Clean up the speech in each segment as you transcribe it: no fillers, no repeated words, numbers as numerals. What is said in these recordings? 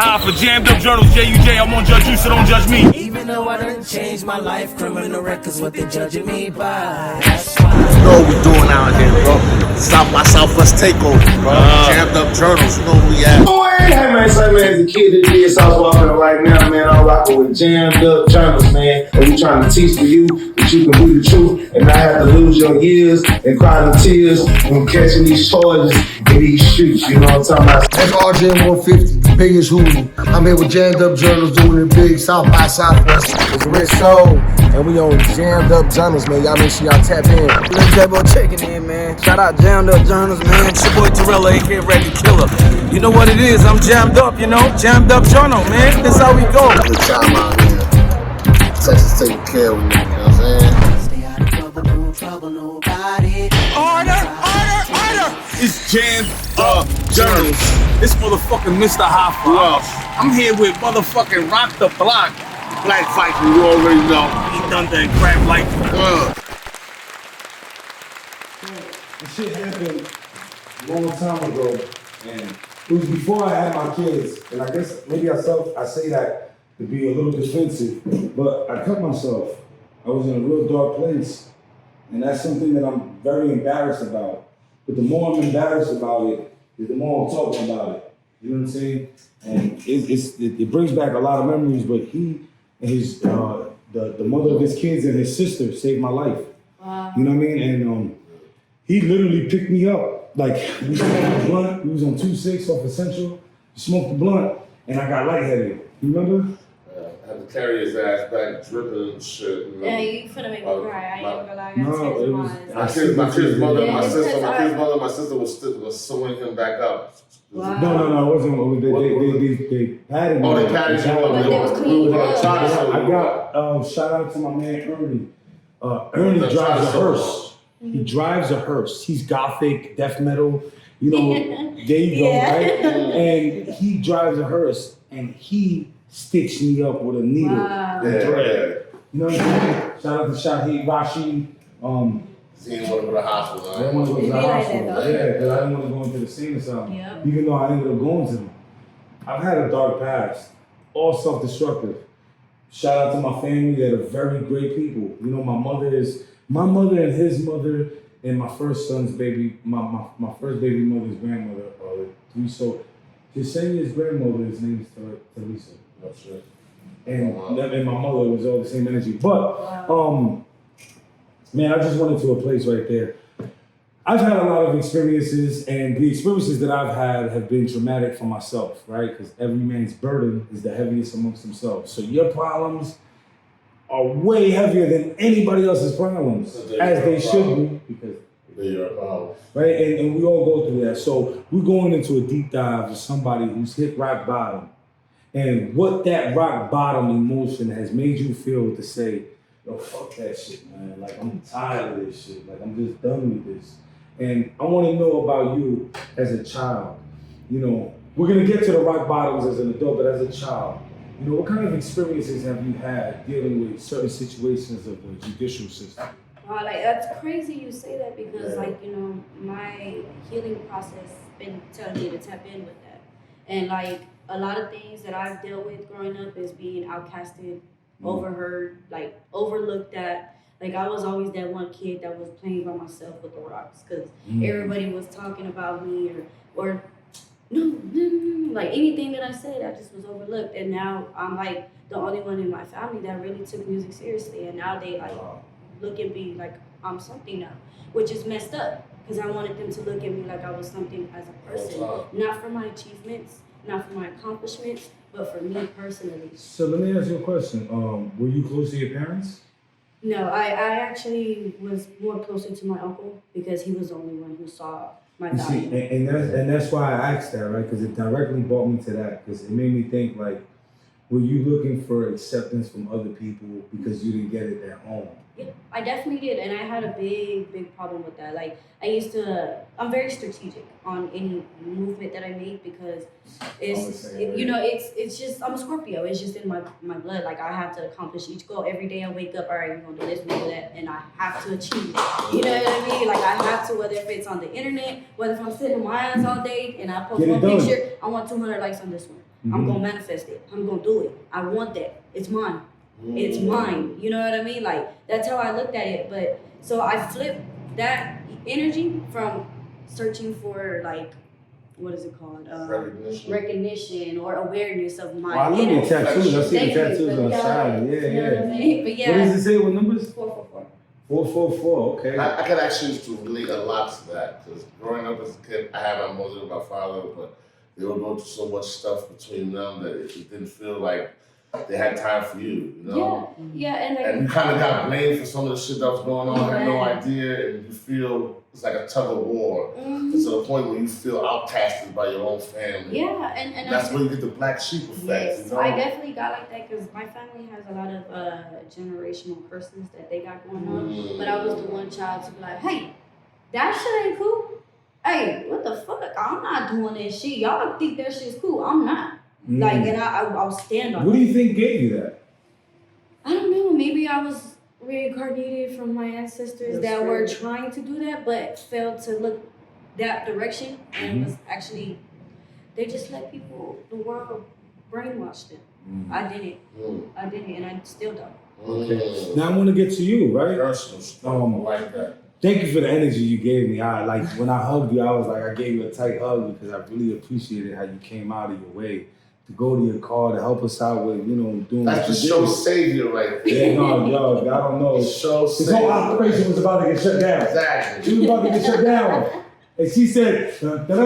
high for jammed up journals, JUJ, I won't judge you, so don't judge me. Even though I done changed my life, criminal records what they judging me by. That's why. You know what we doing out here, bro. South by Southwest takeover, bro. Jammed up journals, you know where we at. Hey man, say man, as a kid that did South Walking right now, man, I'm rocking with jammed up journals, man. And we trying to teach for you that you can be the truth and not have to lose your years and cry the tears when catching these charges in these streets. You know what I'm talking about? That's RJ 150, the biggest hoodie. I'm here with Jammed Up Journals doing it big, South by Southwest. It's Rich Soul, and we on Jammed Up Journals, man. Y'all make sure y'all tap in. Little J-Bo checking in, man. Shout out Jammed Up Journals, man. It's your boy Terrell, aka Reggie Killer. You know what it is, I'm jammed up, you know? Jammed up journal, man. That's how we go. Good time out here. Texas taking care of me, you know what I'm saying? Stay out of trouble, don't trouble nobody. Order! It's jammed up journals. It's motherfucking Mr. Hoffa. I'm here with motherfucking Rock the Block. Black fighting, you already know. He done that crap like This shit happened a long time ago, and it was before I had my kids. And I guess maybe I say that to be a little defensive, but I cut myself. I was in a real dark place, and that's something that I'm very embarrassed about. But the more I'm embarrassed about it, the more I'm talking about it. You know what I'm saying? And it brings back a lot of memories. But he and his the mother of his kids and his sister saved my life. Wow. You know what I mean? And he literally picked me up. Like, we smoked the blunt. We was on 2-6 off Essential. We smoked the blunt, and I got lightheaded. You remember? I had to carry his ass back, dripping and shit. You know? Yeah, you finna make me cry. I ain't gonna lie. I No, got it tears in was. my eyes. My kid's mother, Yeah, my it's sister, because my sister was sewing him back up. Wow. No, it wasn't. They patted me. Oh, they patted you up. But they was clean. I got shout out to my man Ernie. Ernie drives a hearse. He drives a hearse. He's gothic, death metal. You know, there you go, right? And he drives a hearse, and he stitched me up with a needle and thread. You know what I'm saying? Shout out to Shahid Rashid. He didn't want to go to the hospital. I didn't want to go to the hospital. Yeah, because I didn't want to go into the scene or something. Yep. Even though I ended up going to them. I've had a dark past, all self-destructive. Shout out to my family, they're very great people. You know, my mother and his mother and my first son's baby, my first baby mother's grandmother, so Yesenia's grandmother's name is Teresa. That's right. And my mother was all the same energy. But man, I just went into a place right there. I've had a lot of experiences, and the experiences that I've had have been traumatic for myself, right? Because every man's burden is the heaviest amongst themselves. So your problems are way heavier than anybody else's problems, as they should be, because they're your problem. Right? And we all go through that. So we're going into a deep dive with somebody who's hit rock bottom, and what that rock bottom emotion has made you feel to say, yo, fuck that shit, man. Like, I'm tired of this shit. Like, I'm just done with this. And I want to know about you as a child. You know, we're going to get to the rock bottoms as an adult, but as a child, you know, what kind of experiences have you had dealing with certain situations of the judicial system? Like, that's crazy you say that because, like, you know, my healing process been telling me to tap in with that. And, like, a lot of things that I've dealt with growing up is being outcasted, overheard, like, overlooked at. Like, I was always that one kid that was playing by myself with the rocks because everybody was talking about me or no, like anything that I said, I just was overlooked. And now I'm like the only one in my family that really took music seriously. And now they like look at me like I'm something now, which is messed up because I wanted them to look at me like I was something as a person, not for my achievements, not for my accomplishments, but for me personally. So let me ask you a question. Were you close to your parents? No, I actually was more closer to my uncle because he was the only one who saw my value. See, and that's why I asked that, right? Because it directly brought me to that. Because it made me think, like, were you looking for acceptance from other people because you didn't get it at home? Yeah, I definitely did, and I had a big problem with that. Like, I'm very strategic on any movement that I make because it's just, I'm a Scorpio. It's just in my blood. Like, I have to accomplish each goal every day. I wake up, all right, we're gonna do this, we're gonna do that, and I have to achieve it. You know what I mean? Like, I have to, whether if it's on the internet, whether if I'm sitting in my ass all day and I post one picture, I want 200 likes on this one. Mm-hmm. I'm gonna manifest it. I'm gonna do it. I want that. It's mine. It's mine. You know what I mean? Like, that's how I looked at it. But so I flipped that energy from searching for, like, what is it called? Recognition or awareness of my I look at tattoos. I see the tattoos on the side. Yeah, you know what I mean? But yeah. What does it say with numbers? 444. 444, okay. I can actually used to relate a lot to that because growing up as a kid, I had my mother and my father, but they were going through so much stuff between them that it didn't feel like they had time for you, you know? Yeah, and like, and you kind of got blamed for some of the shit that was going on, had no idea, and you feel it's like a tug of war. Mm-hmm. To the point where you feel outcasted by your own family. Yeah, and that's where you get the black sheep effect. Yes, you know? I definitely got like that because my family has a lot of generational curses that they got going on. But I was the one child to be like, hey, that shit ain't cool. Hey, what the fuck? I'm not doing that shit. Y'all think that shit's cool. I'm not. Like, and I'll stand on it. What do you think gave you that? I don't know. Maybe I was reincarnated from my ancestors that were trying to do that, but failed to look that direction, and was actually, they just let people, the world, brainwash them. I didn't, and I still don't. Okay. Now I want to get to you, right? Like that. Thank you for the energy you gave me. When I hugged you, I was like, I gave you a tight hug because I really appreciated how you came out of your way to go to your car to help us out with, doing that's the show savior right there. Yeah, no, yo, I don't know. Show this whole operation was about to get shut down. Exactly. She was about to get shut down. And she said, you know what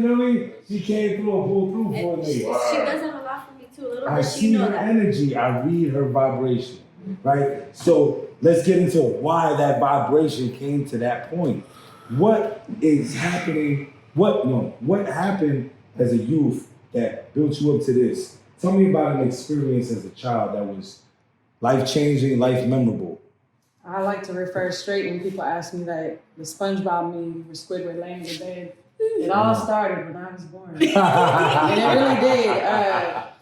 I mean? She came through and pulled through for me. She does have a lot for me too, a little I bit. see her energy. I read her vibration, right? So let's get into why that vibration came to that point. What is happening? What happened as a youth that built you up to this? Tell me about an experience as a child that was life-changing, life-memorable. I like to refer straight when people ask me that the SpongeBob meme where Squidward laying in bed. It all started when I was born. And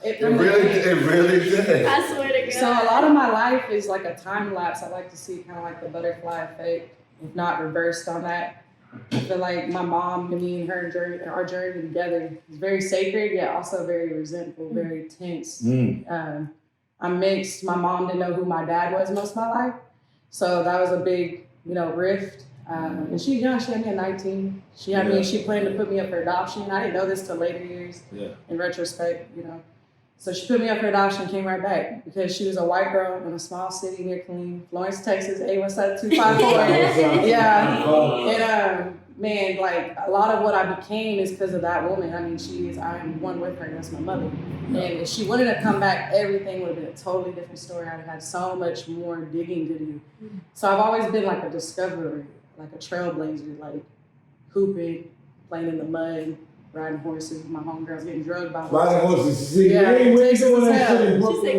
it really did. It really did. I swear to God. So a lot of my life is like a time lapse. I like to see kind of like the butterfly effect, if not reversed on that. I feel like my mom and me and our journey together is very sacred, yet also very resentful, very tense. I'm mixed. My mom didn't know who my dad was most of my life. So that was a big, rift. And she's young. She had me at 19. She had me. She planned to put me up for adoption. I didn't know this till later years. In retrospect, So she put me up for adoption. Came right back because she was a white girl in a small city near Killeen, Florence, Texas. What's up? 254. Yeah. And man, like a lot of what I became is because of that woman. I mean, I'm one with her. That's my mother. And if she wanted to come back, everything would have been a totally different story. I'd have had so much more digging to do. So I've always been like a discoverer, like a trailblazer, like hooping, playing in the mud, riding horses with my homegirls, getting drugged by horses. Riding horses. See, yeah, you ain't doing that shit in Brooklyn.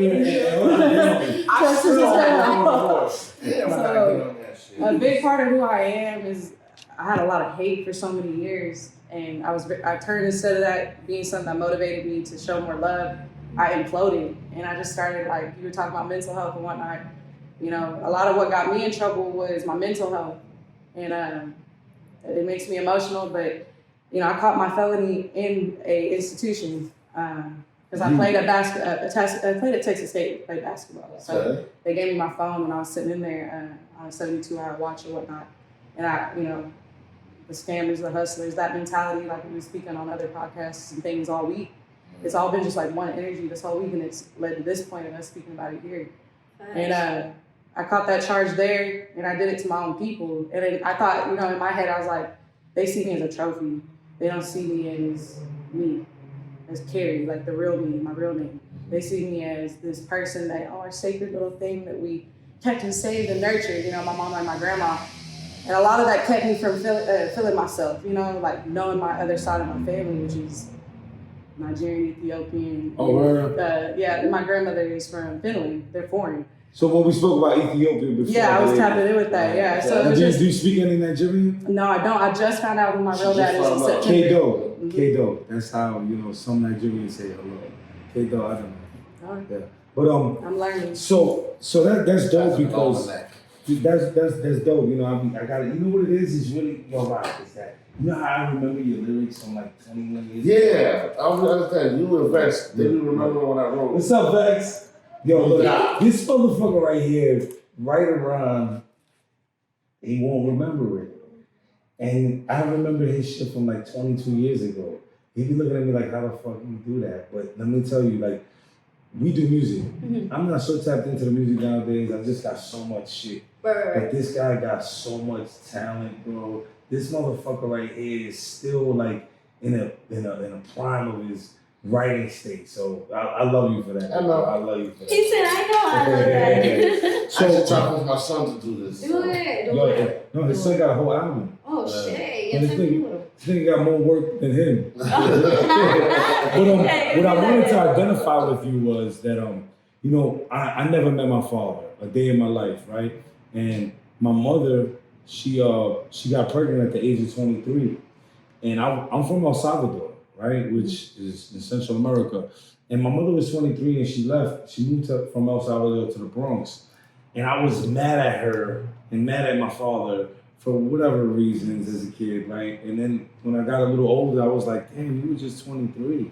A big part of who I am is I had a lot of hate for so many years, and I turned, instead of that being something that motivated me to show more love, I imploded, and I just started, like, you were talking about mental health and whatnot. A lot of what got me in trouble was my mental health, and it makes me emotional, but I caught my felony in a institution because I played at Texas State, played basketball. So they gave me my phone when I was sitting in there on a 72-hour watch or whatnot. And the scammers, the hustlers, that mentality, like we were speaking on other podcasts and things all week, it's all been just like one energy this whole week, and it's led to this point of us speaking about it here. And I caught that charge there, and I did it to my own people. And then I thought, in my head, I was like, they see me as a trophy. They don't see me as Carrie, like the real me, my real name. They see me as this person that, our sacred little thing that we kept and saved and nurtured, my mom and my grandma. And a lot of that kept me from feeling myself, like knowing my other side of my family, which is Nigerian, Ethiopian. Oh, word. My grandmother is from Finland. They're foreign. So when we spoke about Ethiopia before. Yeah, I was tapping in with that. Yeah. So it was do just. you speak any Nigerian? No, I don't. I just found out who my real dad is in September. K-Do. K-Do. That's how, some Nigerians say hello. K-Do, I don't know. Oh. Yeah. But I'm learning. So that's dope because that's dope. I got it. You know what it is? It's really right. It's that. You know how I remember your lyrics from like 21 years ago? Yeah, I don't understand. You and Vex, they didn't remember when I wrote. What's up, Vex? Yo, look, this motherfucker right here, right around, he won't remember it. And I remember his shit from like 22 years ago. He be looking at me like, how the fuck you do that? But let me tell you, like, we do music. Mm-hmm. I'm not so tapped into the music nowadays. I just got so much shit. Right. But this guy got so much talent, bro. This motherfucker right here is still like in a prime of his writing state. So I love you for that. I know. I love you for that. He said, I love that. So I should talk with my son to do this. Do it. No, his son got a whole album. Oh, shit. And this nigga got more work than him. But what I wanted to identify with you was that, I never met my father a day in my life, right? And my mother, she got pregnant at the age of 23. And I'm from El Salvador, right? Which is in Central America. And my mother was 23 and she left. She moved from El Salvador to the Bronx. And I was mad at her and mad at my father for whatever reasons as a kid, right? And then when I got a little older, I was like, damn, you were just 23.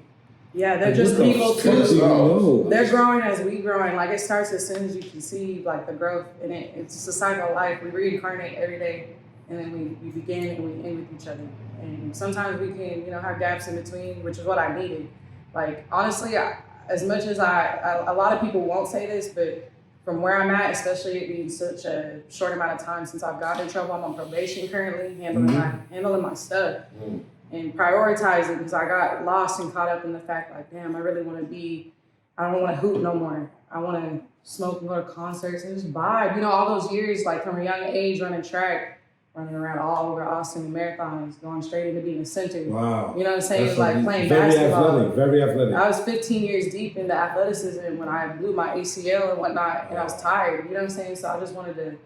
Yeah, they're just people too. They're growing as we growing. Like, it starts as soon as you conceive, like the growth. And it's just a cycle of life. We reincarnate every day. And then we begin and we end with each other. And sometimes we can, have gaps in between, which is what I needed. Like, honestly, as much as a lot of people won't say this, but from where I'm at, especially it being such a short amount of time since I've gotten in trouble, I'm on probation currently, handling my stuff and prioritizing, because I got lost and caught up in the fact, like, damn, I really want to I don't want to hoop no more. I want to smoke and go to concerts and just vibe. All those years, like from a young age, running track, running around all over Austin marathons, going straight into being a center. Wow. You know what I'm saying? Like playing very basketball. Very athletic. I was 15 years deep into athleticism when I blew my ACL and whatnot, and I was tired. You know what I'm saying? So I just wanted to,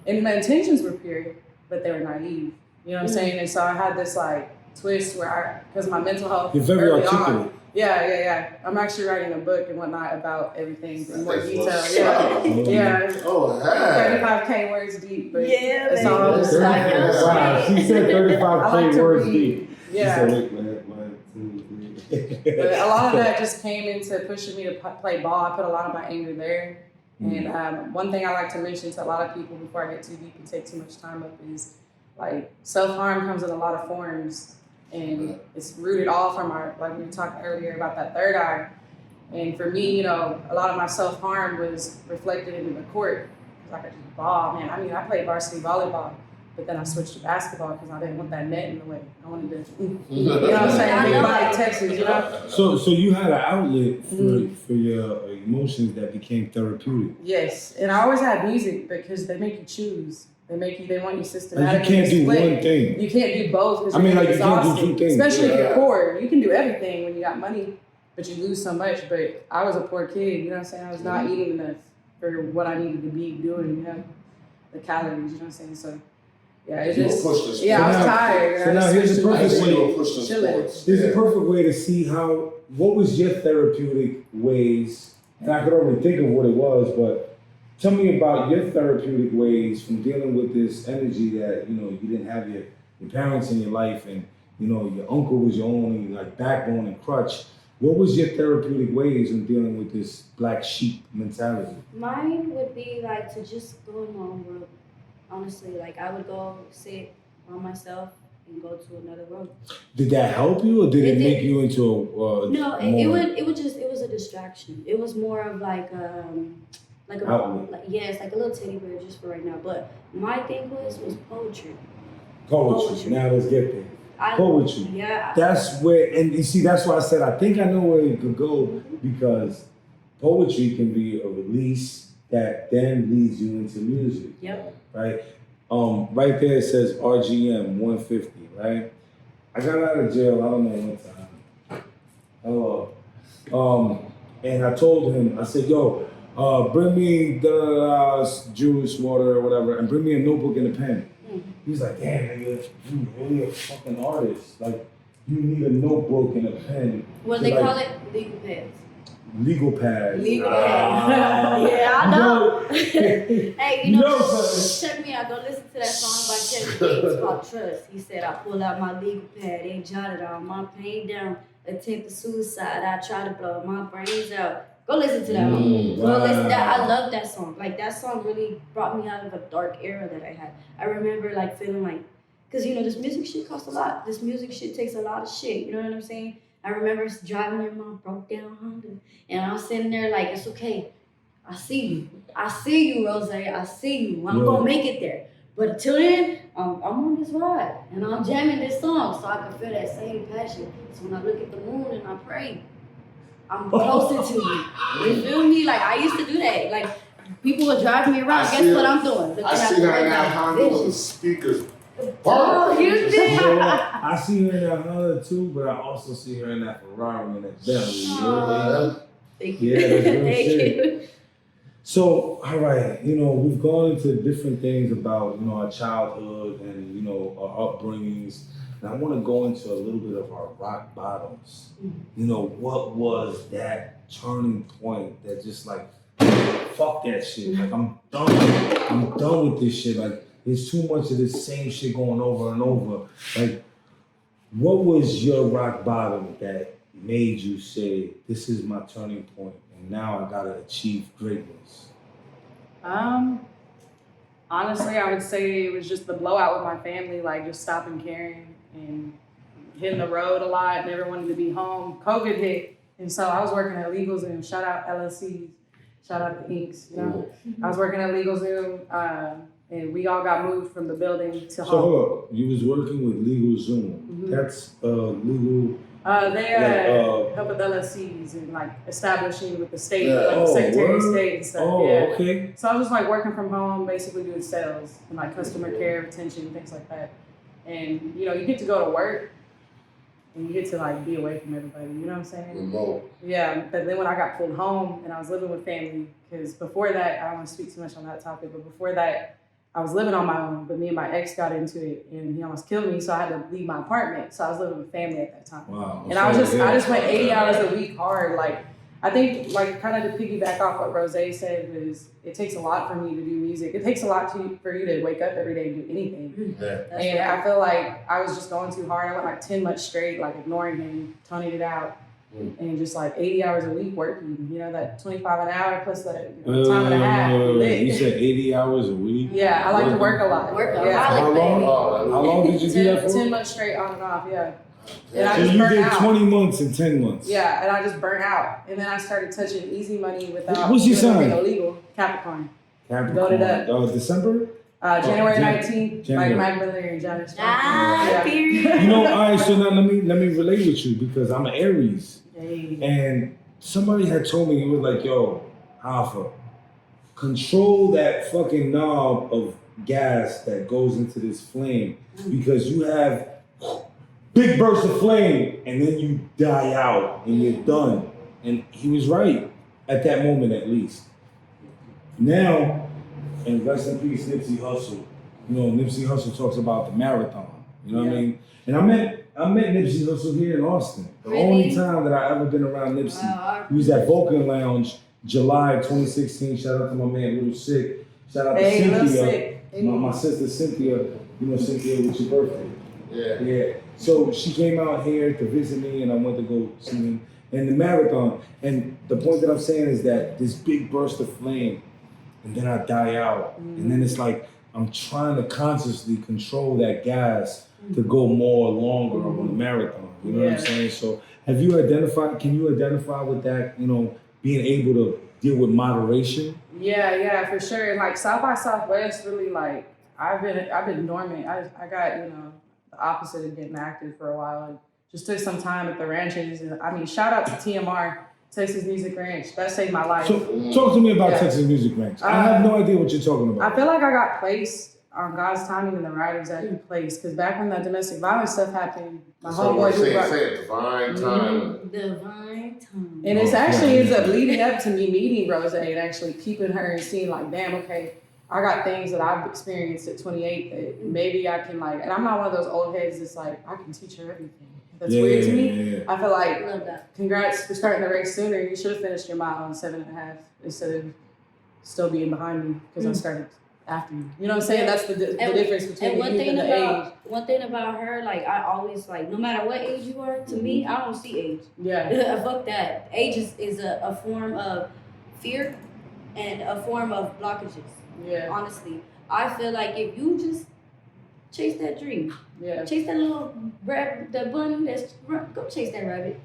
and my intentions were pure, but they were naive. You know what I'm saying? And so I had this like twist where because of my mental health. You're very articulate. Yeah. I'm actually writing a book and whatnot about everything in more detail. Yeah. Oh, hey. 35K words deep, but it's all just like. Wow, she said 35K words deep. Yeah. She said, one, 2, 3. But a lot of that just came into pushing me to play ball. I put a lot of my anger there. And one thing I like to mention to a lot of people before I get too deep and take too much time up is like self-harm comes in a lot of forms. And it's rooted all from like we talked earlier about that third eye. And for me, a lot of my self-harm was reflected in the court. Because I could just ball, man. I mean, I played varsity volleyball, but then I switched to basketball because I didn't want that net in the way. I wanted to, you know what I'm saying? Big body Texas, So you had an outlet for your emotions that became therapeutic. Yes, and I always had music because they make you choose. They want you systematically. You can't do one thing. You can't do both. I mean, like you can't do two things. Especially if you're poor. You can do everything when you got money, but you lose so much. But I was a poor kid, you know what I'm saying? I was not eating enough for what I needed to be doing, the calories, you know what I'm saying? So, yeah, it just, I was tired. So now here's the perfect way. Here's the perfect way to see what was your therapeutic ways, and I could already think of what it was, but tell me about your therapeutic ways from dealing with this energy that, you didn't have your parents in your life and, your uncle was your only like backbone and crutch. What was your therapeutic ways in dealing with this black sheep mentality? Mine would be like to just go in my own world. Honestly, like I would go sit on myself and go to another room. Did that help you or did it make you into a No, it was a distraction. It was more of like like a little teddy bear just for right now. But my thing was poetry. Poetry. Now let's get there. Poetry. Yeah. That's where, and you see, that's why I said I think I know where it could go, because poetry can be a release that then leads you into music. Yep. Right. Right there it says RGM 150. Right. I got out of jail. I don't know what time. Hello. And I told him. I said, "Yo, bring me the juice, water, or whatever, and bring me a notebook and a pen. He's like, damn, nigga, you really a fucking artist. Like, you need a notebook and a pen. What they call it? Legal pads. Legal pads. Legal pads. Yeah, I know. Hey, you know, check me out. Go listen to that song by Kevin Gates called Trust. He said, I pull out my legal pad and jotted all my pain down. Attempted suicide. I try to blow my brains out. Go listen to that one. Go listen to that. I love that song. Like, that song really brought me out of a dark era that I had. I remember, like, feeling like, because, you know, this music shit costs a lot. This music shit takes a lot of shit. You know what I'm saying? I remember driving in my broke down Honda. And I was sitting there like, it's okay. I see you. I see you, Rozay. I see you. I'm going to make it there. But until then, I'm on this ride. And I'm jamming this song so I can feel that same passion. So when I look at the moon and I pray, I'm closer to you. You feel me? Like, I used to do that. Like, people would drive me around. Guess what I'm doing? I see that in that Honda with the speakers. Oh, you did? I see her in that Honda too, but I also see her in that Ferrari and that Bentley. You know what I mean? Thank you. Yeah, that's real Thank shit. you. So, all right, you know, we've gone into different things about, you know, our childhood and, you know, our upbringings. And I want to go into a little bit of our rock bottoms. You know, what was that turning point that just like, fuck that shit. Like, I'm done with this shit. Like, there's too much of this same shit going over and over. Like, what was your rock bottom that made you say, this is my turning point and now I gotta achieve greatness? Honestly, I would say it was just the blowout with my family, like just stopping caring and hitting the road a lot, never wanting to be home. COVID hit, and so I was working at LegalZoom. Shout out LLCs, shout out the Inks. You know, I was working at LegalZoom, and we all got moved from the building to home. So hold up, you was working with LegalZoom. That's legal. They help with LLCs and like establishing with the state, like the Secretary of State and stuff. Okay. So I was like working from home, basically doing sales and like customer care, retention, things like that. And you know, you get to go to work and you get to like be away from everybody. You know what I'm saying? Remote. Yeah. But then when I got pulled home and I was living with family, because before that, I don't want to speak too much on that topic, but before that, I was living on my own, but me and my ex got into it and he almost killed me, so I had to leave my apartment. So I was living with family at that time. Wow. And I just went 80 hours a week hard. Like, I think, like, kind of to piggyback off what Rozay said, was it takes a lot for me to do music. It takes a lot for you to wake up every day and do anything. Yeah. And I feel like I was just going too hard. I went like 10 months straight, like ignoring him, toning it out. And just like 80 hours a week working, you know, that 25 an hour plus that time and a half. You said 80 hours a week? Yeah, I like to work a lot. How long did you do that for? 10 months straight on and off, yeah. And So I just you burnt did out. 20 months and 10 months? Yeah, and I just burnt out. And then I started touching easy money without What's your sign? illegal. Capricorn. Capricorn. Voted up. December? January 19th, January. like Mike Miller and Johnny You know, all right, so now let me relate with you because I'm an Aries. And somebody had told me, it was like, yo, Alpha, control that fucking knob of gas that goes into this flame because you have big bursts of flame and then you die out and you're done. And he was right at that moment, at least. Now, and rest in peace, Nipsey Hussle. You know, Nipsey Hussle talks about the marathon. You know what I mean? And I met Nipsey Hussle here in Austin. The only time that I ever been around Nipsey. He was at Vulcan Lounge, July 2016. Shout out to my man Little Sick. Shout out to Cynthia. My sister Cynthia. You know Cynthia, with your birthday. Yeah. So she came out here to visit me and I went to go see him. And the marathon. And the point that I'm saying is that this big burst of flame and then I die out. And then it's like I'm trying to consciously control that gas to go more longer on the marathon. You know what I'm saying? So can you identify with that, you know, being able to deal with moderation? Yeah, for sure. And like South by Southwest, really, like I've been dormant. I got, you know, the opposite of getting active for a while and just took some time at the ranches. And I mean, shout out to TMR, Texas Music Ranch. That saved my life. So talk to me about Texas Music Ranch. I have no idea what you're talking about. I feel like I got placed on God's timing and the writers that He placed. Because back when that domestic violence stuff happened, my So homeboy who brought, say it, divine time. Divine time. and it's actually ends up leading up to me meeting Rozay and actually keeping her and seeing like, damn, okay, I got things that I've experienced at 28 that maybe I can like, and I'm not one of those old heads that's like, I can teach her everything. That's weird to me. Yeah. I feel like, Love that. congrats for starting the race sooner. You should have finished your mile in 7.5 instead of still being behind me because I started after you. You know what I'm saying? That's the difference between And the youth and the age. one thing about her, like I always like, no matter what age you are, to me, I don't see age. Yeah. Fuck that. Age is a form of fear and a form of blockages. Yeah. Honestly, I feel like if you just chase that dream, chase that little rabbit, the bunny, go chase that rabbit.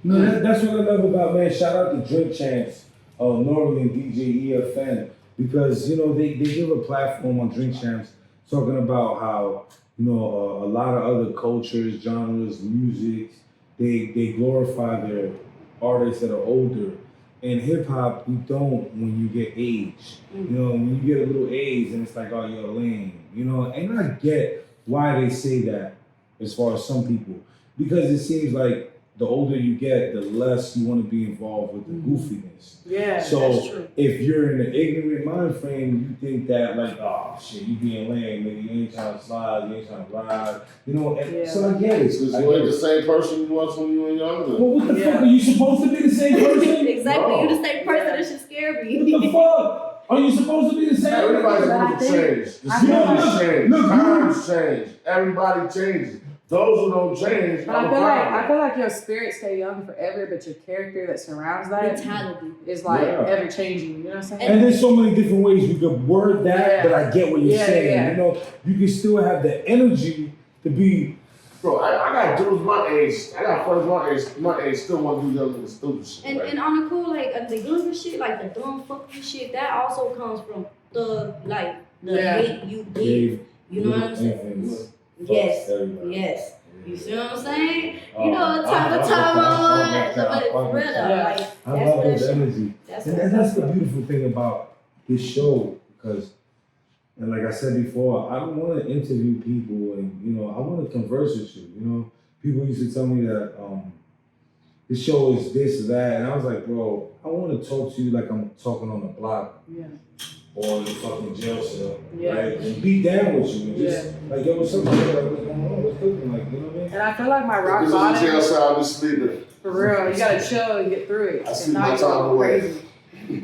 No, that's what I love about, man. Shout out to Drink Champs, Nori and DJ EFN, because, you know, they give a platform on Drink Champs talking about how, you know, a lot of other cultures, genres, music, they glorify their artists that are older. In hip hop, we don't when you get age. You know, when you get a little age and it's like, oh, you're lame. You know, and I get why they say that as far as some people. Because it seems like the older you get, the less you want to be involved with the goofiness. Yeah, so that's true. If you're in an ignorant mind frame, you think that like, oh shit, you being lame, nigga, you ain't trying to slide, you ain't trying to ride, you know. And so I get it. Because you ain't the same person you was when you were younger. Well, what the fuck? Are you supposed to be the same person? Exactly, No. you the same person that should scare me. What the fuck? Are you supposed to be the same? Everybody's But I going to think- change. The seasons change. Times change. Everybody changes. Those who don't change, But I feel like your spirit stay young forever, but your character that surrounds that Mentality. is like Yeah. ever changing. You know what I'm saying? And there's so many different ways you could word that, Yeah. but I get what you're Yeah, saying. yeah. You know, you can still have the energy to be. Bro, I got dudes my age. I got friends my age still want to do young and stupid shit. And right? and on the cool, like the younger shit, like the dumb fucking shit, that also comes from the hate you give. You know what I'm saying? Yes. Yes. You see what I'm saying? You know, time to time, but it's real though. Like I that's love what those that shit. energy. That's And what that's the beautiful thing about this show, because, and like I said before, I don't want to interview people, and you know, I want to converse with you. You know, people used to tell me that this show is this or that, and I was like, bro, I want to talk to you like I'm talking on the block. Yeah. Or in the fucking jail cell, Yeah. right? And be down with you, and just like, yo, what's up, man? Like, what's going on? What's cooking? Like, you know what I mean? And I feel like my rock This is a jail bottom, cell, I'll be sleeping. for real, you gotta chill and get through it. I and see not my go time away. crazy.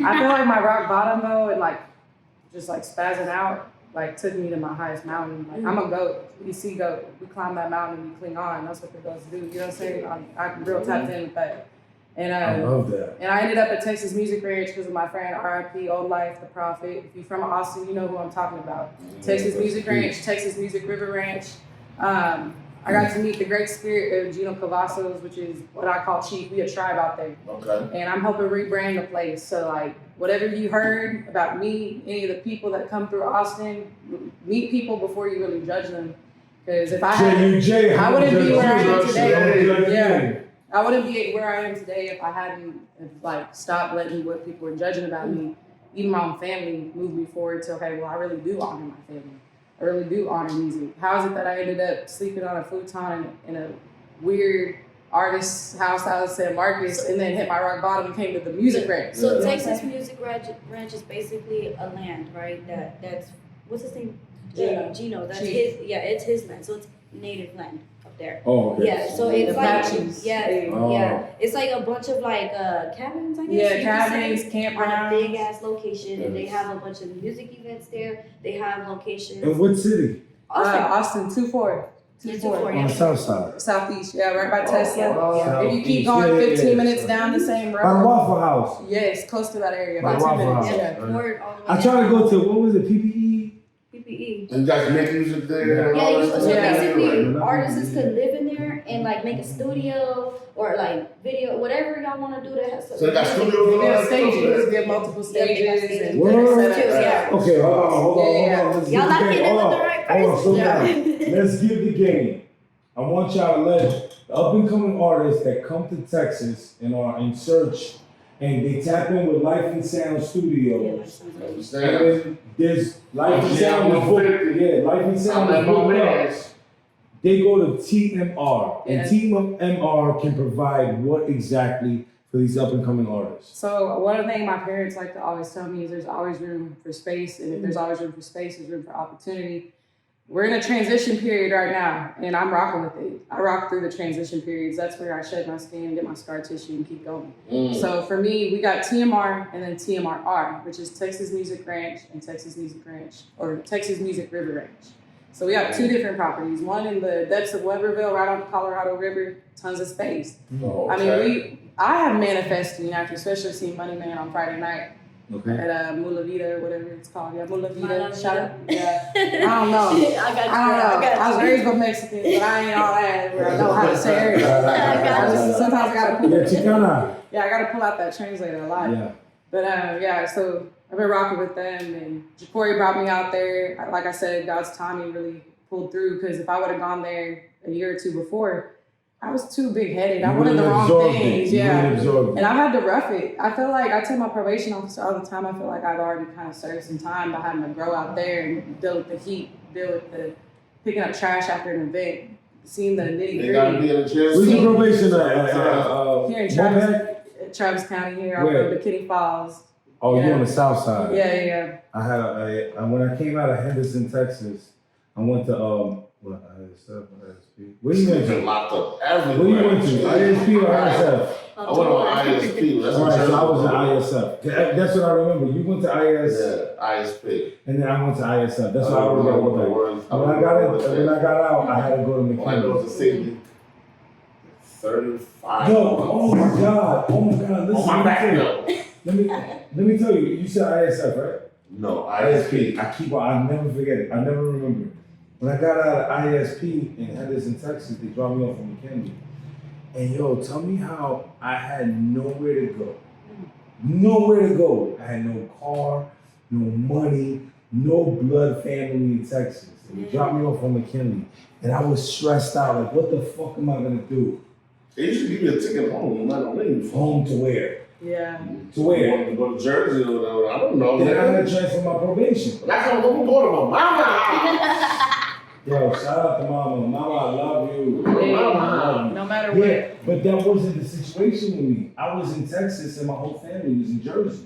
I feel like my rock bottom though, and like just like spazzing out, like took me to my highest mountain. Like I'm a goat. You see goat. We climb that mountain, we cling on. That's what the goats do. You know what I'm saying? I'm real tapped in with that. And I love that. And I ended up at Texas Music Ranch because of my friend RIP, Old Life, The Prophet. If you're from Austin, you know who I'm talking about. Texas Music Ranch, Texas Music River Ranch. I got to meet the great spirit of Gino Cavazos, which is what I call Chief. We a tribe out there. Okay. And I'm helping rebrand the place. So like whatever you heard about me, any of the people that come through Austin, meet people before you really judge them. Because if I had, I wouldn't be where I am today. Yeah. I wouldn't be where I am today if I hadn't like stopped letting what people were judging about me, even my own family, move me forward to, okay, well, I really do honor my family. I really do honor music. How is it that I ended up sleeping on a futon in a weird artist's house out of San Marcos and then hit my rock bottom and came to the music ranch? So Texas Music Ranch is basically a land, right? That's what's his name? Gino. That's Chief. his. Yeah, it's his land. So it's native land up there. Oh, okay. Yeah, so it's The like Apaches. yeah, it's like a bunch of like cabins, I guess. Yeah, you could cabins, say, on a campgrounds. big ass location, and they have a bunch of music events there. They have locations. In what city? Austin 2-4. Yeah, 2-4. 2-4, On the south side. Southeast, yeah, right by Tesla. Oh, If you keep Southeast. going Yeah, 15 yeah. minutes down the same By the road. Waffle House. Yes, close to that area. By About the 2 Waffle minutes. House. Yeah. Word all the way I tried to down. go to, what was it, PPE? PPE. And you guys make music there and Yeah, all that so stuff? basically Yeah. artists could live in there and like make a studio or like video, whatever y'all want to do to have. So they got studios and all Yeah, that stages, stuff? get multiple Yeah, they got stages stages. and Word. different setups. Yeah. Okay, hold on. Yeah. Let's Y'all give not the getting game. it with Hold the on. right Hold on, person. slow Yeah. down. Let's give the game. I want y'all to let the up and coming artists that come to Texas and are in search And they tap in with Life and Sound Studios. Understand? There's Life and Sound is booked. Yeah, Life and Sound is booked. They go to TMR, and TMR can provide what exactly for these up and coming artists? So one thing my parents like to always tell me is there's always room for space, and if there's always room for space, there's room for opportunity. We're in a transition period right now, and I'm rocking with it. I rock through the transition periods. That's where I shed my skin, get my scar tissue, and keep going. So for me, we got TMR and then TMRR, which is Texas Music Ranch and Texas Music Ranch, or Texas Music River Ranch. So we have two different properties. One in the depths of Weberville, right on the Colorado River, tons of space. I mean, I have manifesting after, especially seeing Money Man on Friday night. At Mula Vida or whatever it's called. Yeah, Mula Vida. Shout out. Yeah. I don't know. I was raised by Mexican, but I ain't all that where I know how to say everything. Sometimes I gotta pull I gotta pull out that translator a lot. Yeah. But so I've been rocking with them, and Jacory brought me out there. Like I said, God's timing really pulled through, because if I would have gone there a year or two before, I was too big-headed. I wanted the wrong things, and I had to rough it. I feel like, I tell my probation officer all the time, I feel like I've already kind of served some time by having to grow out there and deal with the heat, deal with the picking up trash after an event, seeing the nitty-gritty. They gotta be in the jail. Where's your probation here in Travis County, here. I'm from Bikini Falls. Oh, you're on the south side. Yeah. I had when I came out of Henderson, Texas, I went to ISP. Where you went to? Locked up everywhere. Where you went to? ISP or ISF? I went on ISP. That's all right, so I was in ISF. That's what I remember. You went to ISP. And then I went to ISF. That's what I remember. When I got out, I had to go to McKinney. I go to Sydney. 35. Oh my God. Listen, let me tell you. You said ISF, right? No, ISP. I never forget it. I never remember. When I got out of ISP in Henderson, Texas, they dropped me off from McKinney. And tell me how I had nowhere to go. Nowhere to go. I had no car, no money, no blood family in Texas. And they dropped me off from McKinley. And I was stressed out, like, what the fuck am I gonna do? They used to give you a ticket home, you're not gonna leave. Home to where? Yeah. To where? You want to go to Jersey or whatever, I don't know. Then I had to transfer my probation. That's how I'm going to my mama. Yo, shout out to Mama. Mama, I love you. No matter what. But that wasn't the situation with me. I was in Texas and my whole family was in Jersey.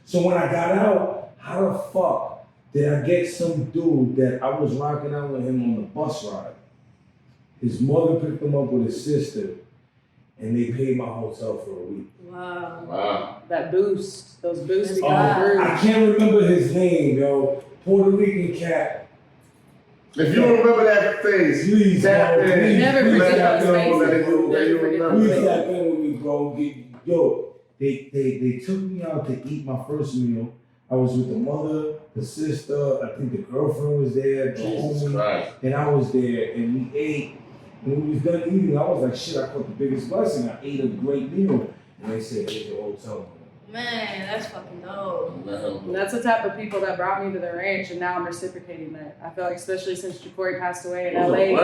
So when I got out, how the fuck did I get some dude that I was rocking out with him on the bus ride? His mother picked him up with his sister, and they paid my hotel for a week. Wow. That boost. Those boosts. I can't remember his name, yo. Puerto Rican cat. If you remember that face, please tap in. Never forget those faces. Please tap in with me, bro. Yo, they took me out to eat my first meal. I was with the mother, the sister, I think the girlfriend was there, the homie, and I was there, and we ate. When we was done eating, I was like, shit, I caught the biggest blessing. I ate a great meal. And they said, here's your hotel. Man, that's fucking dope. And that's the type of people that brought me to the ranch, and now I'm reciprocating that. I feel like, especially since Jacory passed away in LA, I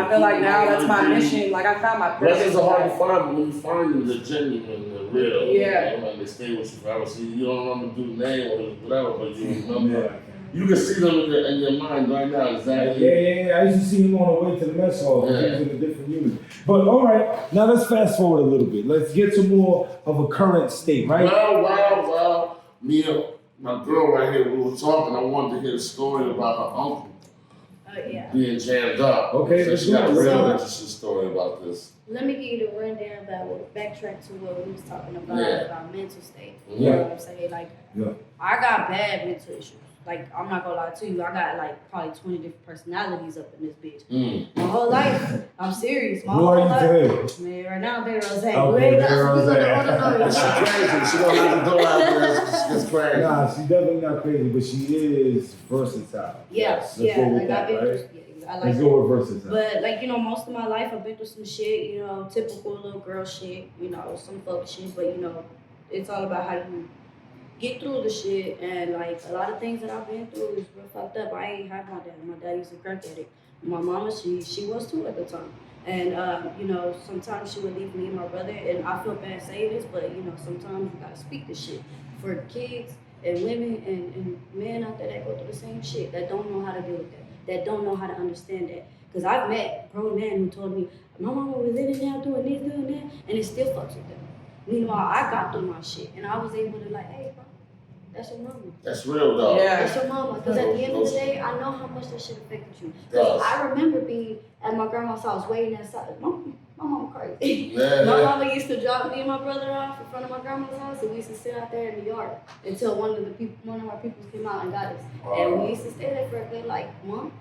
feel like now that's my mission. Like, I found my purpose. Blessings are hard to find, but when you find them, they're genuine, they're real. Yeah. You know, they stay with you forever. So you don't remember the dude's name or whatever, but you remember. You can see them in your mind right now, exactly. Yeah. I used to see him on the way to the mess hall. He was in a different unit. But all right, now let's fast forward a little bit. Let's get to more of a current state, right? Well. Me and my girl right here, we were talking. I wanted to hear a story about her uncle being jammed up. Okay, so she got a real interesting story about this. Let me give you the rundown about backtrack to what we was talking about mental state. You know what I'm saying? Like, I got bad mental issues. Like, I'm not gonna lie to you, I got like probably 20 different personalities up in this bitch. My whole life, I'm serious. My whole life. Man, right now I'm dating Rozay. Okay, Rozay. She's crazy. She don't have to go out there. She's crazy. Nah, she's definitely not crazy, but she is versatile. Yes, Let's go with versatile. But like, you know, most of my life I've been through some shit, you know, typical little girl shit, you know, some fuck shit, but you know, it's all about how you get through the shit, and like a lot of things that I've been through is real fucked up. I ain't had my dad. My dad used to crack addict. My mama, she was too at the time. And you know, sometimes she would leave me and my brother, and I feel bad saying this, but you know, sometimes you gotta speak this shit for kids and women and men out there that go through the same shit, that don't know how to deal with that don't know how to understand that. Because I've met grown men who told me, my mama was in and out doing this, doing that, and it still fucks with them. Meanwhile, I got through my shit, and I was able to like, hey, bro, that's your mama. That's real though. Yeah. That's your mama. Because at the end of the day, I know how much that shit affected you. Because I remember being at my grandma's house waiting outside. My mama crazy. Yeah, My mama used to drop me and my brother off in front of my grandma's house, and we used to sit out there in the yard until one of our people came out and got us. And we used to stay there for a good like month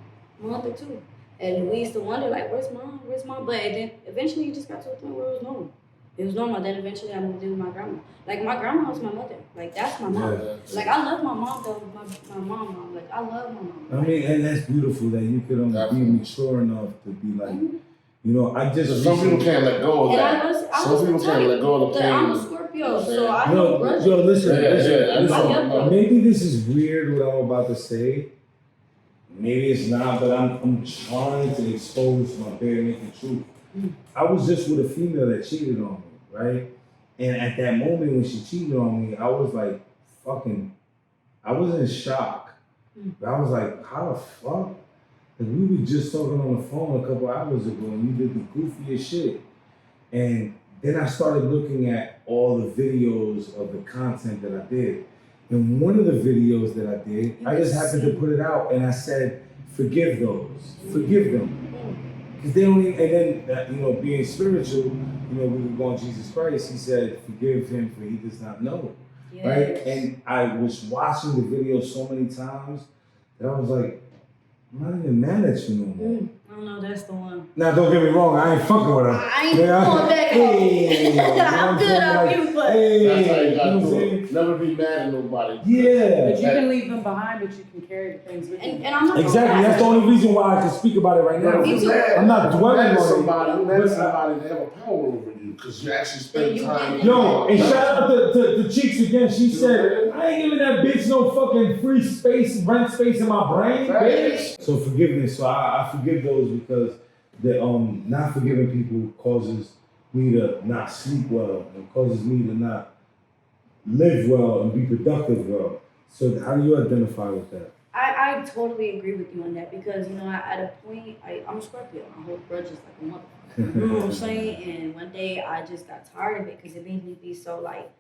or two. And we used to wonder like, where's mom? But then eventually it just got to a point where it was normal. It was normal. Then eventually I moved in with my grandma. Like my grandma was my mother. Like that's my mom. Yeah. Like I love my mom though. My mom. Like I love my mom. I mean, and that's beautiful that you could be mature enough to be like, you know, I just. Some people can't let go of And that. Some people can't let go of the pain. I'm a Scorpio, so I don't grudge. Yo, listen. Yeah. Maybe this is weird what I'm about to say. Maybe it's not, but I'm trying to expose my bare naked truth. I was just with a female that cheated on me, right? And at that moment when she cheated on me, I was like, I was in shock. But I was like, how the fuck? Like, we were just talking on the phone a couple hours ago and you did the goofiest shit. And then I started looking at all the videos of the content that I did. And one of the videos that I did, I just happened to put it out and I said, forgive those, forgive them. Because they don't even, and then, you know, being spiritual, you know, we were going Jesus Christ, he said, forgive him for he does not know, right? And I was watching the video so many times that I was like, I'm not even mad at you no more. I don't know, that's the one. Now, don't get me wrong, I ain't fucking with her. I ain't going back home. I'm good on you, but. That's how you gotta do it. Never be mad at nobody. Yeah. But you can leave them behind, but you can carry the things with you. And I'm not exactly, that's the only reason why I can speak about it right now. I'm not dwelling on somebody. You mad at somebody that have a power over you because you actually spend time. Yo, and shout out to Cheeks again. She said, I ain't giving that bitch no fucking free space, rent space in my brain, bitch. So forgiveness. So I forgive those because the not forgiving people causes me to not sleep well and causes me to not live well and be productive well. So how do you identify with that? I totally agree with you on that because, you know, at a point, I'm a Scorpio. I hold grudges like a motherfucker. You know what I'm saying? And one day I just got tired of it because it made me be so like,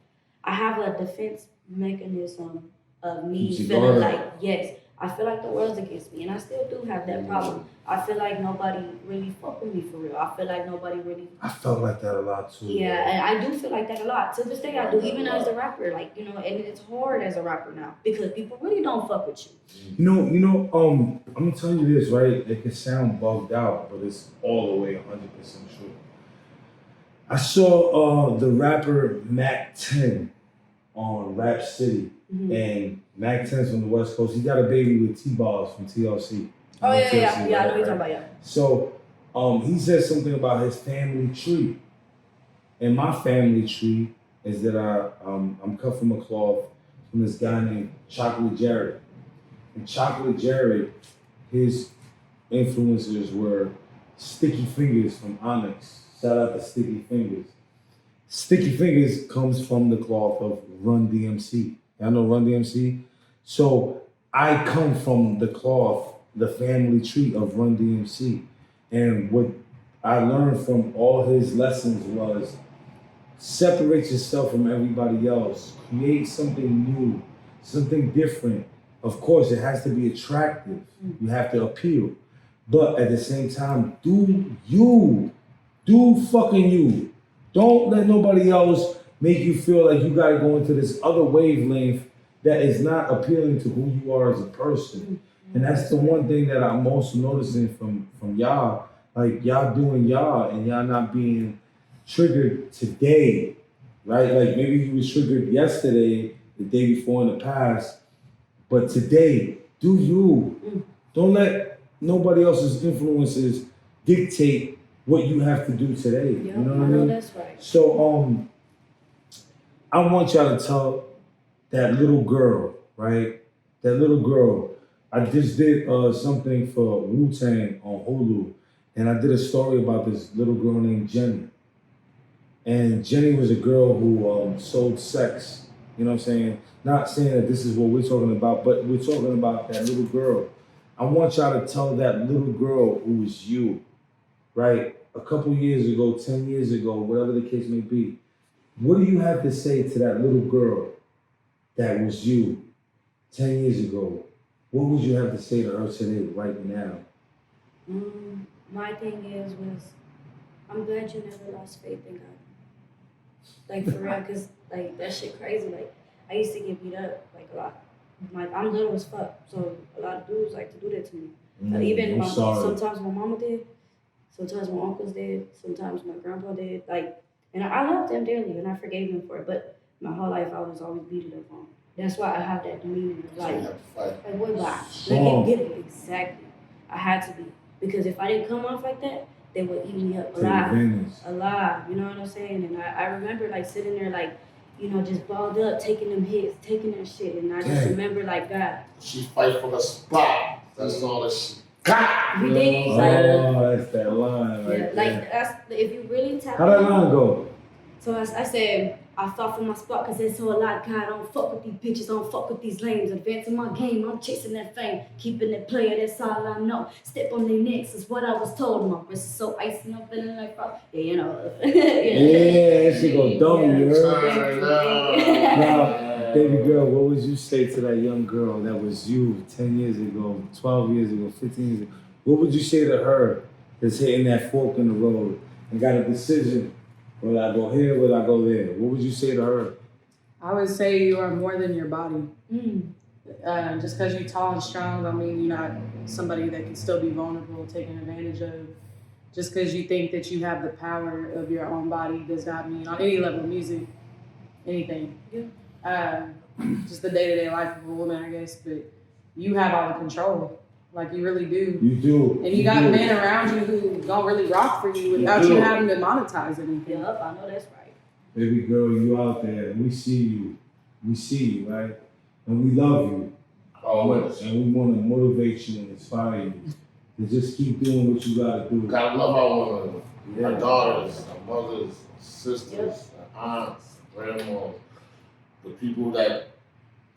I have a defense mechanism of me feeling like, yes, I feel like the world's against me. And I still do have that problem. I feel like nobody really fuck with me for real. I feel like nobody really. I felt like that a lot too. Yeah, and I do feel like that a lot. To this day, I do, even as a rapper. Like, you know, and it's hard as a rapper now because people really don't fuck with you. You know, I'm gonna tell you this, right? It can sound bugged out, but it's all the way 100% true. I saw the rapper Mac 10 on Rap City, and Mac 10's from the West Coast. He got a baby with T-Balls from TLC. Oh, yeah, I know what you're talking about, yeah. So, he said something about his family tree. And my family tree is that I'm cut from a cloth from this guy named Chocolate Jared. And Chocolate Jared, his influencers were Sticky Fingers from Onyx. Shout out to Sticky Fingers. Sticky Fingers comes from the cloth of Run DMC. Y'all know Run DMC? So I come from the cloth, the family tree of Run DMC. And what I learned from all his lessons was separate yourself from everybody else. Create something new, something different. Of course, it has to be attractive. You have to appeal. But at the same time, do you. Do fucking you. Don't let nobody else make you feel like you gotta go into this other wavelength that is not appealing to who you are as a person. And that's the one thing that I'm also noticing from y'all. Like, y'all doing y'all and y'all not being triggered today, right? Like, maybe you was triggered yesterday, the day before in the past, but today, do you. Don't let nobody else's influences dictate what you have to do today. Yep, you know what I mean? That's right. So, I want y'all to tell that little girl, right? That little girl. I just did something for Wu-Tang on Hulu, and I did a story about this little girl named Jenny. And Jenny was a girl who sold sex. You know what I'm saying? Not saying that this is what we're talking about, but we're talking about that little girl. I want y'all to tell that little girl who is you, right? A couple years ago, 10 years ago, whatever the case may be. What do you have to say to that little girl that was you 10 years ago? What would you have to say to her today, right now? My thing was I'm glad you never lost faith in God. Like, for real, because, like, that shit crazy. Like, I used to get beat up, like, a lot. Like, I'm little as fuck, so a lot of dudes like to do that to me. Even sometimes my mama did, sometimes my uncles did, sometimes my grandpa did. Like, and I loved them dearly, and I forgave them for it, but my whole life I was always beaten up on. That's why I have that demeanor of, like what like, get it, exactly. I had to be. Because if I didn't come off like that, they would eat me up alive, you know what I'm saying? And I remember, like, sitting there, like, you know, just balled up, taking them hits, taking that shit, and I just remember, like, God. She fight for the spot. That's all that she got. You did. That's that line right like, that's, if you really tap How that line go? So I said, I fought for my spot because there's so a lot. God, I don't fuck with these bitches, I don't fuck with these lames. Advancing my game, I'm chasing that fame. Keeping it player, that's all I know. Step on their necks is what I was told. My wrist is so icy, I'm feeling like fuck. Yeah, you know. Yeah, that shit go dumb, you heard? Now, baby girl, what would you say to that young girl that was you 10 years ago, 12 years ago, 15 years ago? What would you say to her that's hitting that fork in the road and got a decision? Will I go here? Will I go there? What would you say to her? I would say you are more than your body. Just because you're tall and strong, I mean, you're not somebody that can still be vulnerable, taken advantage of. Just because you think that you have the power of your own body does not mean, on any level of music, anything. Just the day-to-day life of a woman, I guess, but you have all the control. Like, you really do. You do. And you got men around you who don't really rock for you without you having to monetize anything. Yup, I know that's right. Baby girl, you out there, and we see you. We see you, right? And we love you. Always. And we want to motivate you and inspire you to just keep doing what you got to do. Gotta love our women. Our daughters, our mothers, sisters, our aunts, grandmas, the people that,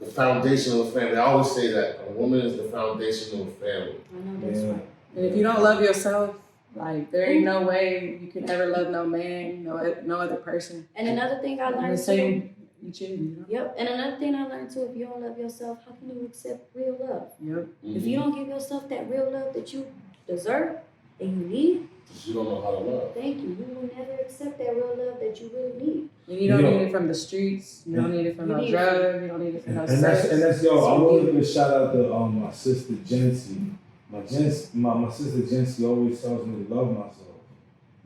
the foundation of a family. I always say that a woman is the foundation of a family. I know that's right. And if you don't love yourself, like, there ain't no way you can ever love no man, no other person. And another thing I learned too. You know? Yep. And another thing I learned too, if you don't love yourself, how can you accept real love? Yep. If you don't give yourself that real love that you deserve and you need, you don't know how to love. Thank you. You will never accept that real love that you really need. And you don't need it from the streets. You don't need it from no drugs. You don't need it from no sex. And that's yo. I want to give a shout out to my sister Jency. My sister Jency always tells me to love myself.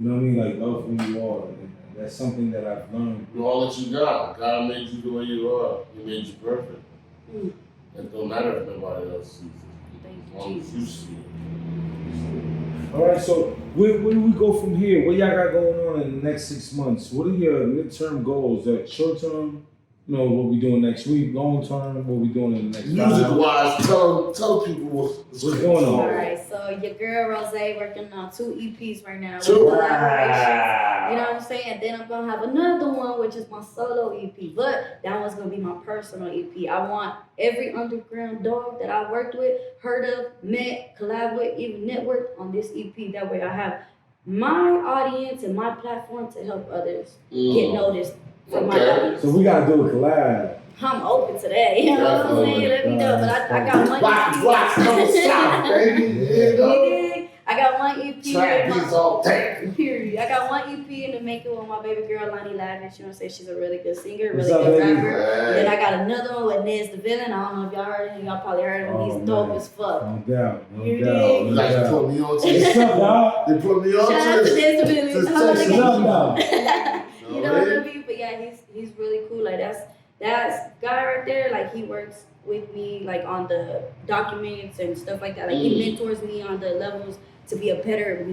You know what I mean? Like, love who you are. And that's something that I've learned. You're all that you got. God made you the way you are. He made you perfect. It don't matter if nobody else sees it. As long as you see it. All right, so where do we go from here? What y'all got going on in the next 6 months? What are your midterm goals? Short term, you know, what we doing next week. Long term, what we doing in the next music-wise, tell people what's going on. All right, so your girl Rozay working on 2 EPs right now. Two. Collaborations. You know what I'm saying? And then I'm gonna have another one, which is my solo EP. But that one's gonna be my personal EP. I want every underground dog that I worked with, heard of, met, collab with, even networked on this EP. That way I have my audience and my platform to help others get noticed from my audience. So we gotta do a collab. I'm open to that. You know what I'm saying? Let me know. But I got one EP. Blocks don't stop, baby. I got one EP. Track these all day. Period. I got one EP in the making with my baby girl, Lonnie Lavish. You know what I'm saying? She's a really good singer, really good rapper. And then I got another one with Nez the Villain. I don't know if y'all heard him. Y'all probably heard him. He's dope as fuck. No doubt. You dig? Like they put me on to What's up, y'all? They put me on to Shout out to Nez the Villain. You know what I mean? But yeah, he's really cool. Like, that's guy right there. Like, he works with me, like on the documents and stuff like that. Like he mentors me on the levels to be a better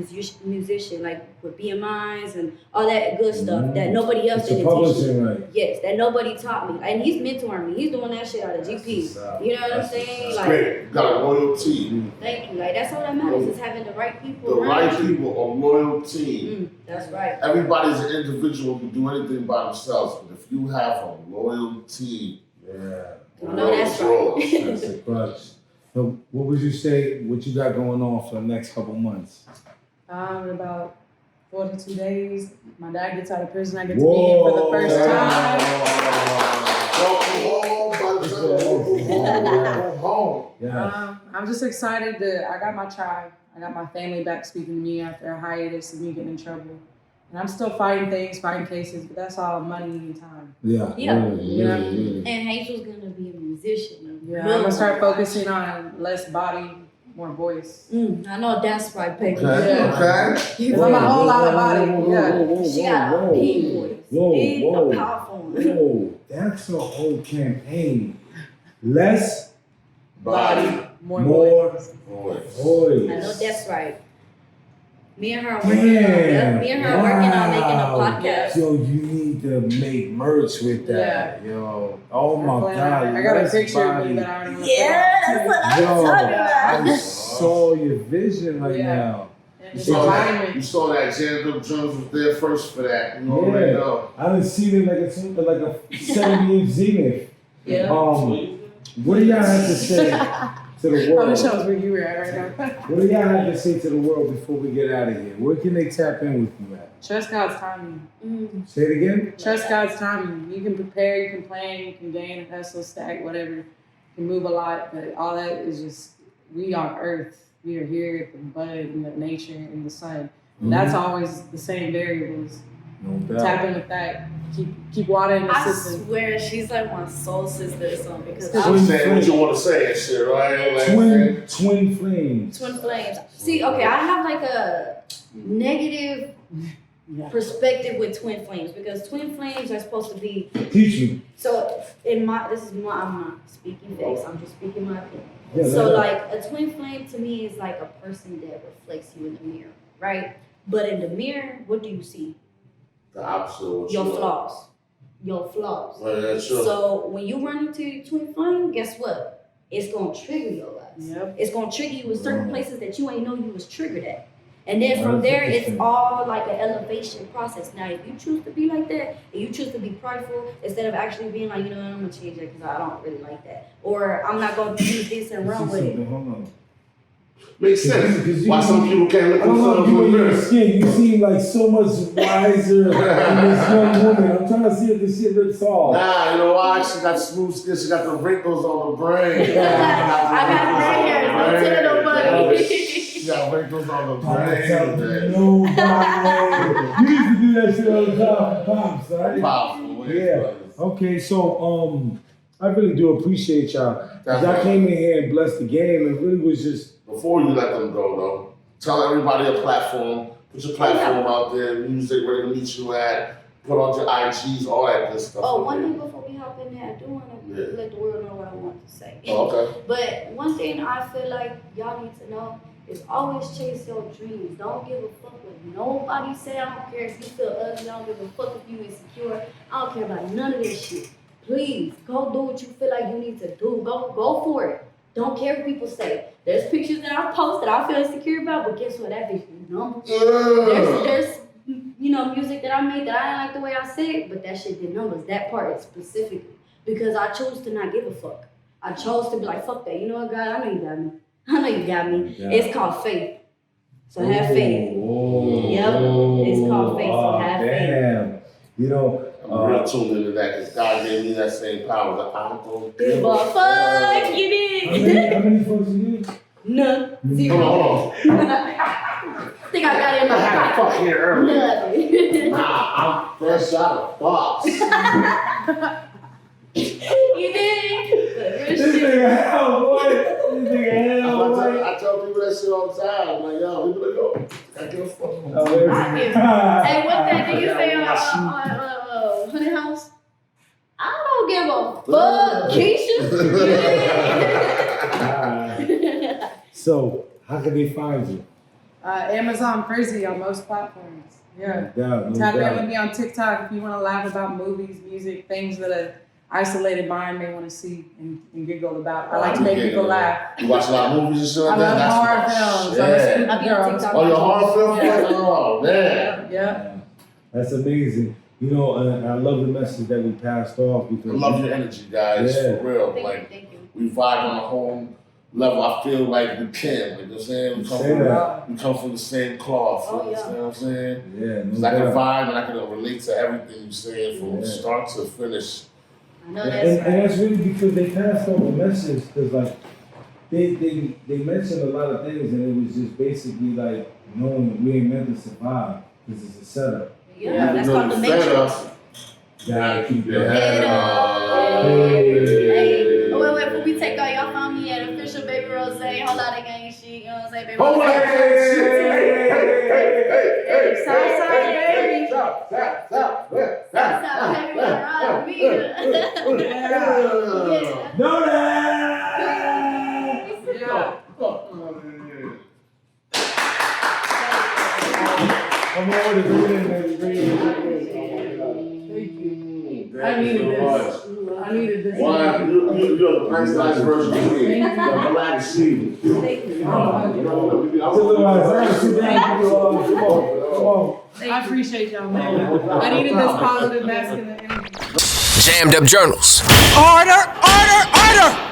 musician, like with BMIs and all that good stuff that nobody else didn't teach me. Right. Yes, that nobody taught me. And he's mentoring me. He's doing that shit out of GP. You know what I'm saying? Like, great. You got a loyal team. Thank you. Like that's all that matters is having the right people The around. right people, a loyal team. That's right. Everybody's an individual who can do anything by themselves, but if you have a loyal team, No, that's right. That's a clutch. So what would you say, what you got going on for the next couple months? In about 42 days, my dad gets out of prison. I get to meet him for the first time. I'm just excited that I got my tribe. I got my family back speaking to me after a hiatus of me getting in trouble. And I'm still fighting things, fighting cases, but that's all money and time. Yeah. Yeah. And Hazel's gonna be a musician. Yeah, I'm gonna start focusing on less body, more voice. I know that's right, Peggy. Okay. I'm a whole lot of body. Yeah. She got a big voice. A powerful one. Whoa, that's a whole campaign. Less Body, more voice. I know that's right. Me and her are working on Me and her are working on making a podcast. Yo, you need to make merch with that. Yo. Oh my God. I got a picture of me that I already that's what I'm talking about. I saw your vision right now. You saw that Jan Jones was there first for that. You already know. I done seen it like a 70-inch Zenith. Yeah. What do y'all have to say to the world? I wish I was where you were at right now. What do y'all have to say to the world before we get out of here? Where can they tap in with you at? Trust God's timing. Say it again? Trust God's timing. You can prepare, you can plan, you can gain, hustle, stack, whatever. You can move a lot, but all that is just, we on earth. We are here at the bud and the nature and the sun. That's always the same variables. No doubt. Tap in with that. Keep water in the system. I swear she's like my soul sister or something because I'm saying what you want to say and shit, right? Like, twin flames. Twin flames. See, okay, I have like a negative perspective with twin flames because twin flames are supposed to be. Teach me. So I'm not speaking facts. I'm just speaking my opinion. Yeah, so like a twin flame to me is like a person that reflects you in the mirror, right? But in the mirror, what do you see? The opposite of what your you flaws. Your flaws. Well, yeah, sure. So when you run into your twin flame, guess what? It's gonna trigger your ass. Yep. It's gonna trigger you in certain places that you ain't know you was triggered at. And then from there, it's all like an elevation process. Now, if you choose to be like that, and you choose to be prideful, instead of actually being like, you know what, I'm gonna change that because I don't really like that. Or I'm not gonna use this and run with it. Hold on. Makes sense. Why some people can't look themselves in the mirror. Skin. You seem like so much wiser than this young woman. I'm trying to see if this shit rips off. Nah, you know why? She got smooth skin. She got the wrinkles on the brain. I got gray hairs. Don't tell nobody. She got wrinkles on the brain. Nobody. You used to do that shit all the time. Pops, right? Pops. Yeah. Okay, so I really do appreciate y'all. Y'all came in here and blessed the game. It really was just. Before you let them go, though, tell everybody a platform. Put your platform out there, music, where to meet you at, put on your IGs, all that good stuff. Oh, one thing before we hop in there, I do want to let the world know what I want to say. Oh, okay. But one thing I feel like y'all need to know is always chase your dreams. Don't give a fuck what nobody say. I don't care if you feel ugly. I don't give a fuck if you insecure. I don't care about none of this shit. Please, go do what you feel like you need to do. Go for it. Don't care what people say. There's pictures that I post that I feel insecure about, but guess what? That bitch is numbers. There's music that I made that I didn't like the way I said, but that shit did numbers. That part specifically. Because I chose to not give a fuck. I chose to be like, fuck that. You know what, God? I know you got me. I know you got me. Yeah. It's called faith. So have faith. Yep. It's called faith. So have faith. You know, I'm real tuned into that because God gave me that same power. That I don't give a fuck. You did. How many fucks you did? None. Zero. Hold on. I think I got it in my I had a fuck here earlier. Nothing. Nah, I'm fresh out of box. You did. This nigga hell, boy. This nigga hell, boy. I tell people that shit all the time. I'm like, yo, we gonna go. I give a fuck. Hey, what that did you say on Honey House? I don't give a fuck, Keisha. So, how can they find you? Amazon Frizzy on most platforms. Yeah. No Tap in doubt. with me on TikTok if you want to laugh about movies, music, things that an isolated mind may want to see and giggle about. I like to make people laugh. You watch a lot of movies and shit like I that? love horror films. I'm a Yeah. stupid I'll be on girl. TikTok. Oh, your horror film? Yeah. Oh, man. Yeah. That's amazing. You know, and I love the message that we passed off I because love your energy, guys, Yeah. for real. Thank Like, you, thank you. we vibe on a home level. I feel like we can. Like, you know what I'm saying? We Say that. come from the same cloth. Oh, You yeah. know what I'm saying? Yeah, Because no I can doubt. vibe and I can relate to everything you're saying from Yeah. start to finish. I know And, that's and right. that's really because they passed on the message because like they mentioned a lot of things and it was just basically like knowing we ain't meant to survive because it's a setup. Yeah, that's called the Matrix. Gotta keep your Head head up. up. Hey. Oh, wait, before we take out, y'all found me at official Baby Rozay, whole lot of gang shit, you know what I'm saying, Baby Hold on. Rozay. Hey. Southside, baby. Stop. Southside, baby, ride with me. Yeah. Know that! Yeah. I'm already doing it, baby. I needed this. I needed this. Why? You're the personalized version of me. I'm glad to see you. Thank you. Come on. I appreciate y'all, man. I needed this positive masculine energy. Jammed Up Journals. Order, order, order!